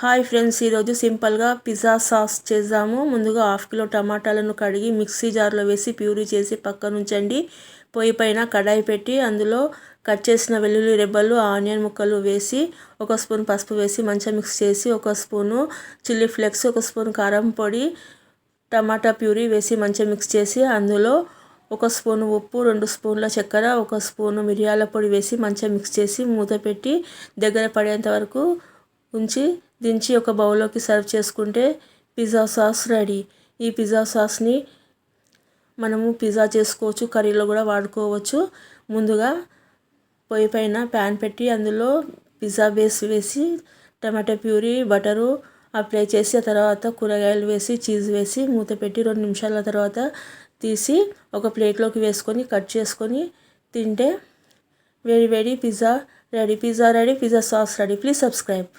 Hi friends, ఈరోజు సింపుల్గా pizza sauce చేద్దాము. ముందుగా 1/2 కిలో టమాటాలను కడిగి మిక్సీ జార్లో వేసి ప్యూరీ చేసి పక్కన ఉంచండి. పొయ్యి పైన కడాయి పెట్టి అందులో కట్ చేసిన వెల్లుల్లి రెబ్బలు, ఆనియన్ ముక్కలు వేసి 1 స్పూన్ పసుపు వేసి మంచిగా మిక్స్ చేసి 1 స్పూను చిల్లీ ఫ్లేక్స్, 1 స్పూన్ కారం పొడి, టమాటా ప్యూరీ వేసి మంచిగా మిక్స్ చేసి అందులో 1 స్పూను ఉప్పు, 2 స్పూన్ల చక్కెర, 1 స్పూను మిరియాల పొడి వేసి మంచిగా మిక్స్ చేసి మూత పెట్టి దగ్గర పడేంత వరకు ఉంచి దించి ఒక బౌల్లోకి సర్వ్ చేసుకుంటే పిజ్జా సాస్ రెడీ. ఈ పిజ్జా సాస్ని మనము పిజ్జా చేసుకోవచ్చు, కర్రీలో కూడా వాడుకోవచ్చు. ముందుగా పొయ్యి పైన ప్యాన్ పెట్టి అందులో పిజ్జా బేస్ వేసి టమాటా ప్యూరీ, బటరు అప్లై చేసి ఆ తర్వాత కూరగాయలు వేసి చీజ్ వేసి మూత పెట్టి 2 నిమిషాల తర్వాత తీసి ఒక ప్లేట్లోకి వేసుకొని కట్ చేసుకొని తింటే వేడి వేడి pizza ready. Pizza sauce ready. Please subscribe.